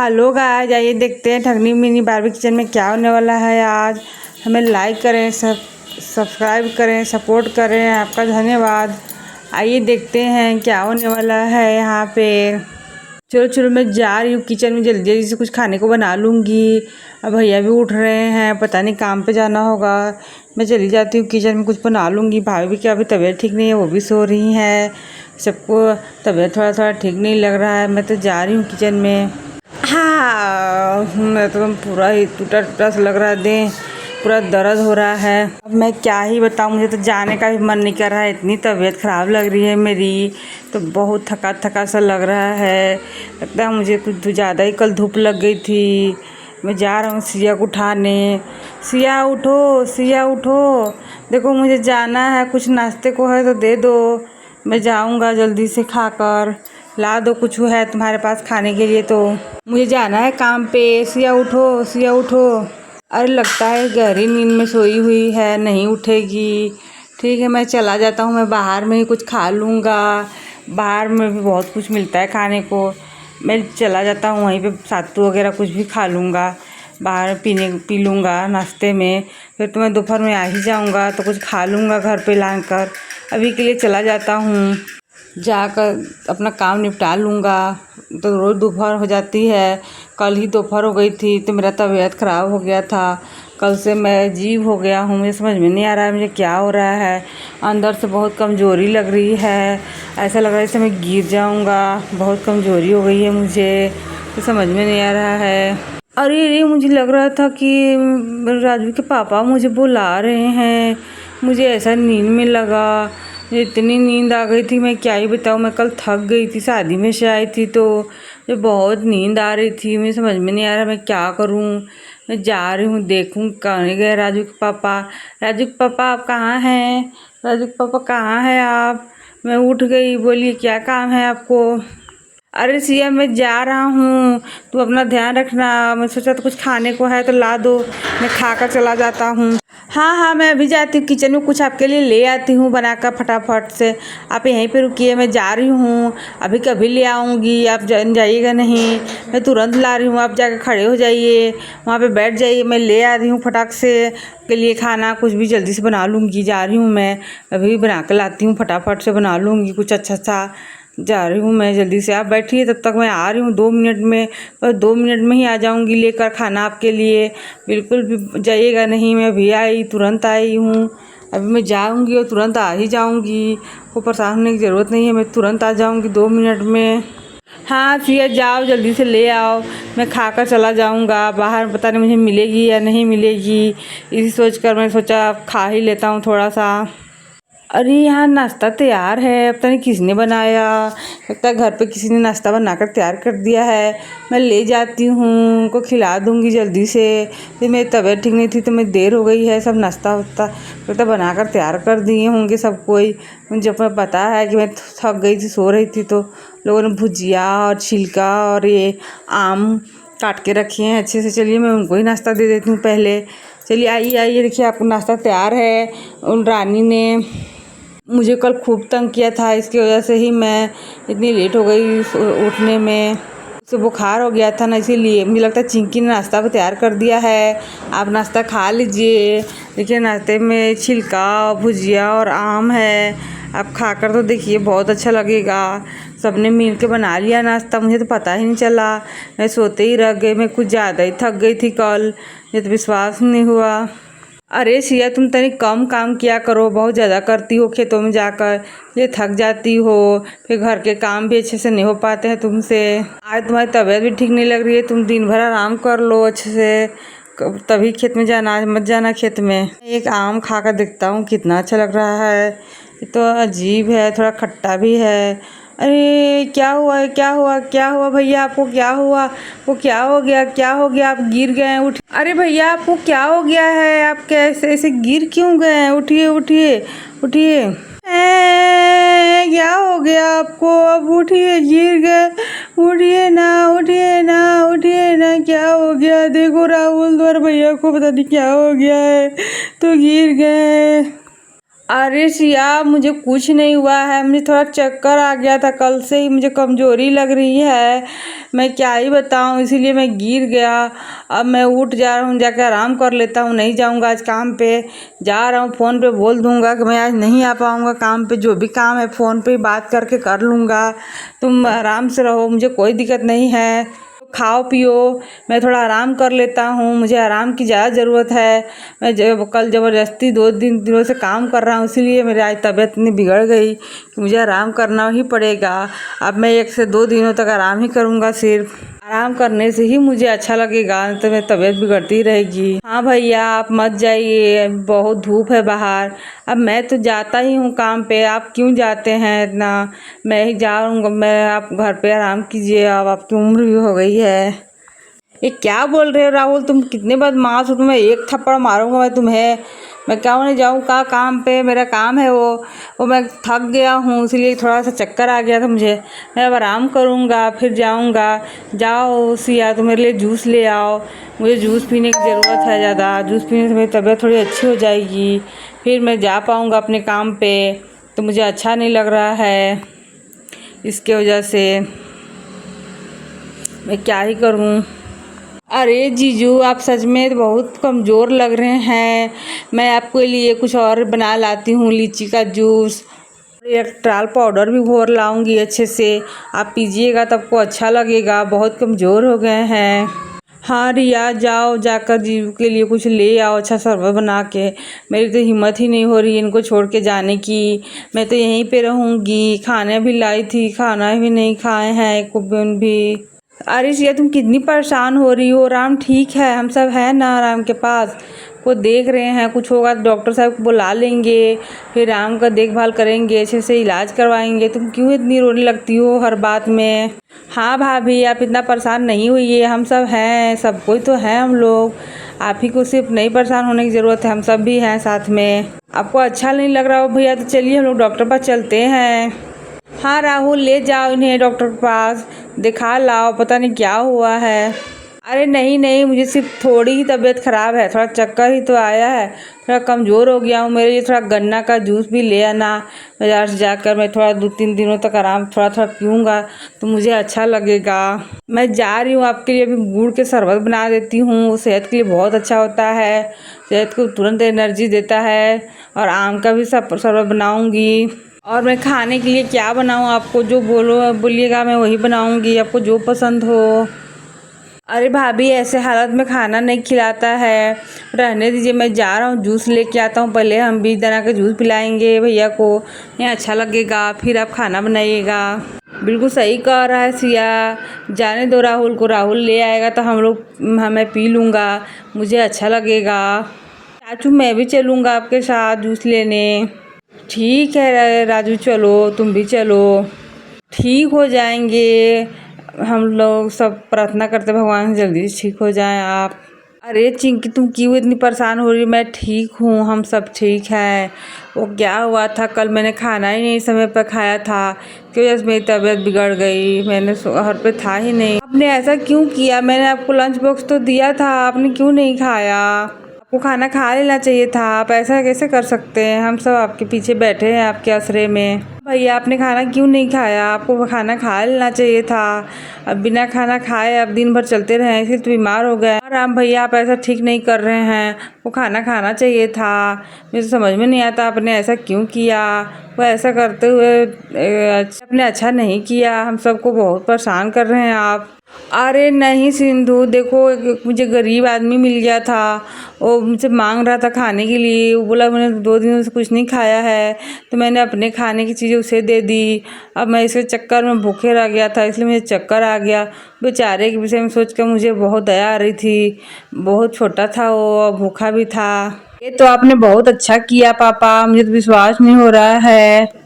Hello guys, आइए देखते हैं ठगनी मिनी बारबी किचन में क्या होने वाला है आज। हमें लाइक करें, सब्सक्राइब करें, सपोर्ट करें, आपका धन्यवाद। आइए देखते हैं क्या होने वाला है यहाँ पे। चलो चलो, मैं जा रही हूँ किचन में, जल्दी जल्दी से कुछ खाने को बना लूँगी। अब भैया भी उठ रहे हैं, पता नहीं काम पे जाना होगा। मैं चली जाती हूँ किचन में, कुछ बना लूँगी। भाभी भी क्या, अभी तबीयत ठीक नहीं है, वो भी सो रही हैं। सबको तबीयत थोड़ा थोड़ा ठीक नहीं लग रहा है। मैं तो जा रही हूँ किचन में। हाँ, मैं तो पूरा ही टूटा टूटा सा लग रहा है, देह पूरा दर्द हो रहा है। अब मैं क्या ही बताऊँ, मुझे तो जाने का भी मन नहीं कर रहा है, इतनी तबीयत ख़राब लग रही है मेरी। तो बहुत थका थका सा लग रहा है, लगता है मुझे कुछ ज़्यादा ही कल धूप लग गई थी। मैं जा रहा हूँ सिया को उठाने। सिया उठो, सिया उठो, देखो मुझे जाना है, कुछ नाश्ते को है तो दे दो। मैं जाऊँगा जल्दी से, खाकर ला दो, कुछ है तुम्हारे पास खाने के लिए तो। मुझे जाना है काम पे। सिया उठो, सिया उठो। अरे लगता है गहरी नींद में सोई हुई है, नहीं उठेगी। ठीक है, मैं चला जाता हूँ, मैं बाहर में ही कुछ खा लूँगा। बाहर में भी बहुत कुछ मिलता है खाने को। मैं चला जाता हूँ वहीं पे, सत्तू वगैरह कुछ भी खा लूँगा, बाहर पी लूँगा नाश्ते में। फिर तो मैं दोपहर में आ ही जाऊँगा तो कुछ खा लूँगा घर पे लाकर। अभी के लिए चला जाता हूँ, जाकर अपना काम निपटा लूँगा। तो रोज़ दोपहर हो जाती है, कल ही दोपहर हो गई थी तो मेरा तबीयत ख़राब हो गया था। कल से मैं अजीब हो गया हूँ, मुझे समझ में नहीं आ रहा है मुझे क्या हो रहा है। अंदर से बहुत कमज़ोरी लग रही है, ऐसा लग रहा है जैसे मैं गिर जाऊँगा। बहुत कमज़ोरी हो गई है मुझे, तो समझ में नहीं आ रहा है। अरे मुझे लग रहा था कि राजू के पापा मुझे बुला रहे हैं, मुझे ऐसा नींद में लगा। मुझे इतनी नींद आ गई थी, मैं क्या ही बताऊँ। मैं कल थक गई थी, शादी में से आई थी तो मुझे बहुत नींद आ रही थी। मुझे समझ में नहीं आ रहा मैं क्या करूँ। मैं जा रही हूँ, देखूँ कहाँ गए राजू के पापा। राजू के पापा आप कहाँ हैं? राजू के पापा कहाँ हैं आप? मैं उठ गई, बोलिए क्या काम है आपको? अरे सिया, मैं जा रहा हूँ, तू अपना ध्यान रखना। मैं सोचा तो कुछ खाने को है तो ला दो, मैं खाकर चला जाता हूँ। हाँ हाँ, मैं अभी जाती हूँ किचन में, कुछ आपके लिए ले आती हूँ बनाकर फटाफट से। आप यहीं पे रुकिए, मैं जा रही हूँ, अभी कभी ले आऊँगी, आप जाइएगा नहीं। मैं तुरंत ला रही हूँ, आप जाकर खड़े हो जाइए, वहाँ पे बैठ जाइए, मैं ले आ रही हूँ फटाक से के लिए खाना। कुछ भी जल्दी से बना लूँगी, जा रही हूँ मैं, अभी बना कर लाती हूँ, फटाफट से बना लूँगी कुछ अच्छा सा। जा रही हूँ मैं जल्दी से, आप बैठिए, तब तक मैं आ रही हूँ 2 मिनट में। बस 2 मिनट में ही आ जाऊँगी लेकर खाना आपके लिए। बिल्कुल भी जाइएगा नहीं, मैं अभी आई, तुरंत आई हूँ। अभी मैं जाऊँगी और तुरंत आ ही जाऊँगी, को परेशान होने की ज़रूरत नहीं है, मैं तुरंत आ जाऊँगी 2 मिनट में। हाँ सिया, जाओ जल्दी से ले आओ, मैं खाकर चला जाऊँगा। बाहर पता नहीं मुझे मिलेगी या नहीं मिलेगी, इसी सोच कर मैं सोचा खा ही लेता हूँ थोड़ा सा। अरे यहाँ नाश्ता तैयार है, पता नहीं किसने बनाया। लगता है घर पे किसी ने नाश्ता बनाकर तैयार कर दिया है। मैं ले जाती हूँ, उनको खिला दूँगी जल्दी से। फिर मेरी तबीयत ठीक नहीं थी तो मैं देर हो गई है, सब नाश्ता वास्ता लगता बनाकर तैयार कर दिए होंगे सब कोई। मुझे पता है कि मैं थक गई थी, सो रही थी, तो लोगों ने भुजिया और छिलका और ये आम काट के रखे हैं अच्छे से। चलिए मैं उनको ही नाश्ता दे देती हूँ पहले। चलिए आइए आइए, देखिए आपको नाश्ता तैयार है। उन रानी ने मुझे कल खूब तंग किया था, इसकी वजह से ही मैं इतनी लेट हो गई उठने में। उसे बुखार हो गया था ना, इसीलिए। मुझे लगता है चिंकी ने नाश्ता भी तैयार कर दिया है, आप नाश्ता खा लीजिए। देखिए नाश्ते में छिलका, भुजिया और आम है, आप खाकर तो देखिए, बहुत अच्छा लगेगा। सबने मिल के बना लिया नाश्ता, मुझे तो पता ही नहीं चला, मैं सोते ही रह गई। मैं कुछ ज़्यादा ही थक गई थी कल, मुझे तो विश्वास नहीं हुआ। अरे सिया, तुम तनी कम काम किया करो, बहुत ज़्यादा करती हो खेतों में जाकर, ये थक जाती हो। फिर घर के काम भी अच्छे से नहीं हो पाते हैं तुमसे। आज तुम्हारी तबीयत भी ठीक नहीं लग रही है, तुम दिन भर आराम कर लो अच्छे से, तभी खेत में जाना, आज मत जाना खेत में। एक आम खा कर देखता हूँ कितना अच्छा लग रहा है, ये तो अजीब है, थोड़ा खट्टा भी है। अरे क्या हुआ है, क्या हुआ, क्या हुआ भैया, आपको क्या हुआ? वो क्या हो गया, क्या हो गया? आप गिर गए हैं, उठ। अरे भैया आपको क्या हो गया है? आप कैसे ऐसे गिर क्यों गए हैं? उठिए उठिए उठिए। क्या हो गया आपको? अब उठिए, गिर गए, उठिए ना, उठिए ना, उठिए ना, क्या हो गया? देखो राहुल, तुम्हारे भैया को पता नहीं क्या हो गया है, तो गिर गए। अरे सिया, मुझे कुछ नहीं हुआ है। मुझे थोड़ा चक्कर आ गया था, कल से ही मुझे कमज़ोरी लग रही है। मैं क्या ही बताऊं, इसीलिए मैं गिर गया। अब मैं उठ जा रहा हूँ, जाकर आराम कर लेता हूँ। नहीं जाऊँगा आज काम पे। जा रहा हूँ, फ़ोन पे बोल दूँगा कि मैं आज नहीं आ पाऊँगा काम पे। जो भी काम है फ़ोन पे ही बात करके कर लूँगा। तुम आराम से रहो, मुझे कोई दिक्कत नहीं है। खाओ पियो, मैं थोड़ा आराम कर लेता हूँ। मुझे आराम की ज़्यादा ज़रूरत है। मैं कल ज़बरदस्ती 2 दिनों से काम कर रहा हूँ, इसीलिए मेरी आज तबीयत इतनी बिगड़ गई कि मुझे आराम करना ही पड़ेगा। अब मैं 1 से 2 दिनों तक आराम ही करूँगा। सिर्फ आराम करने से ही मुझे अच्छा लगेगा, नहीं तो मेरी तबीयत बिगड़ती रहेगी। हाँ भैया, आप मत जाइए, बहुत धूप है बाहर। अब मैं तो जाता ही हूँ काम पे, आप क्यों जाते हैं इतना? मैं ही जाऊँगा। मैं आप घर पे आराम कीजिए, अब आपकी उम्र भी हो गई है। ये क्या बोल रहे हो राहुल, तुम कितने बदमाश हो। तुम्हें एक थप्पड़ मारूंगा मैं तुम्हें। मैं क्यों नहीं जाऊँ का काम पे? मेरा काम है वो मैं थक गया हूँ, इसलिए थोड़ा सा चक्कर आ गया था मुझे। मैं अब आराम करूँगा, फिर जाऊँगा। जाओ सिया, तुम मेरे लिए जूस ले आओ। मुझे जूस पीने की ज़रूरत है ज़्यादा। जूस पीने से मेरी तबीयत थोड़ी अच्छी हो जाएगी, फिर मैं जा पाऊँगा अपने काम पे। तो मुझे अच्छा नहीं लग रहा है, इसके वजह से मैं क्या ही करूँ। अरे जीजू, आप सच में बहुत कमज़ोर लग रहे हैं। मैं आपके लिए कुछ और बना लाती हूँ, लीची का जूस। एक टाल पाउडर भी घोर लाऊंगी अच्छे से, आप पीजिएगा तब आपको अच्छा लगेगा। बहुत कमज़ोर हो गए हैं। हाँ रिया, जाओ जाकर जीजू के लिए कुछ ले आओ अच्छा शरबत बना के। मेरी तो हिम्मत ही नहीं हो रही इनको छोड़ के जाने की। मैं तो यहीं पे रहूँगी। खाने भी लाई थी, खाना भी नहीं खाए हैं एक दिन भी। अरे सिया, तुम कितनी परेशान हो रही हो। राम ठीक है, हम सब हैं ना राम के पास। को देख रहे हैं, कुछ होगा तो डॉक्टर साहब को बुला लेंगे, फिर राम का देखभाल करेंगे, अच्छे से इलाज करवाएंगे। तुम क्यों इतनी रोने लगती हो हर बात में? हाँ भाभी, आप इतना परेशान नहीं हुई, हम सब हैं, सब कोई तो है हम लोग। आप ही को सिर्फ नहीं परेशान होने की ज़रूरत है, हम सब भी हैं साथ में। आपको अच्छा नहीं लग रहा हो भैया तो चलिए हम लोग डॉक्टर पास चलते हैं। हाँ राहुल, ले जाओ इन्हें डॉक्टर के पास, दिखा लाओ, पता नहीं क्या हुआ है। अरे नहीं नहीं, मुझे सिर्फ थोड़ी ही तबीयत ख़राब है, थोड़ा चक्कर ही तो आया है, थोड़ा कमज़ोर हो गया हूँ। मेरे लिए थोड़ा गन्ना का जूस भी ले आना बाज़ार से जाकर। मैं थोड़ा 2-3 दिनों तक आराम थोड़ा थोड़ा पीऊँगा तो मुझे अच्छा लगेगा। मैं जा रही हूँ, आपके लिए अभी गुड़ के शरबत बना देती हूँ, वो सेहत के लिए बहुत अच्छा होता है, सेहत को तुरंत एनर्जी देता है। और आम का भी शरबत बनाऊँगी। और मैं खाने के लिए क्या बनाऊँ? आपको जो बोलिएगा मैं वही बनाऊँगी, आपको जो पसंद हो। अरे भाभी, ऐसे हालत में खाना नहीं खिलाता है, रहने दीजिए। मैं जा रहा हूँ, जूस लेके आता हूँ। पहले हम 20 दाना का जूस पिलाएंगे भैया को, नहीं अच्छा लगेगा, फिर आप खाना बनाइएगा। बिल्कुल सही कह रहा है सिया, जाने दो राहुल को। राहुल ले आएगा तो मैं पी लूँगा, मुझे अच्छा लगेगा। चाचू, मैं भी चलूँगा आपके साथ जूस लेने। ठीक है राजू, चलो, तुम भी चलो। ठीक हो जाएंगे, हम लोग सब प्रार्थना करते भगवान से जल्दी ठीक हो जाएं आप। अरे चिंकी, तुम क्यों इतनी परेशान हो रही? मैं ठीक हूँ, हम सब ठीक है। वो क्या हुआ था, कल मैंने खाना ही नहीं समय पर खाया था, की वजह से मेरी तबीयत बिगड़ गई। मैंने घर पे था ही नहीं। आपने ऐसा क्यों किया? मैंने आपको लंच बॉक्स तो दिया था, आपने क्यों नहीं खाया? आपको खाना खा लेना चाहिए था, आप ऐसा कैसे कर सकते हैं? हम सब आपके पीछे बैठे हैं आपके आसरे में। भैया, आपने खाना क्यों नहीं खाया? आपको खाना खा लेना चाहिए था। अब बिना खाना खाए अब दिन भर चलते रहे, इसलिए तो बीमार हो गए। राम भैया, आप ऐसा ठीक नहीं कर रहे हैं, वो खाना खाना चाहिए था। मुझे समझ में नहीं आता आपने ऐसा क्यों किया। वो ऐसा करते हुए आपने अच्छा नहीं किया, हम सबको बहुत परेशान कर रहे हैं आप। अरे नहीं सिंधु, देखो मुझे गरीब आदमी मिल गया था, वो मुझसे मांग रहा था खाने के लिए। वो बोला मैंने 2 दिनों से कुछ नहीं खाया है, तो मैंने अपने खाने की चीज़ें उसे दे दी। अब मैं इसके चक्कर में भूखे रह गया था, इसलिए मुझे चक्कर आ गया। बेचारे के विषय में सोच कर मुझे बहुत दया आ रही थी। बहुत छोटा था वो और भूखा भी था। ये तो आपने बहुत अच्छा किया पापा, मुझे तो विश्वास नहीं हो रहा है।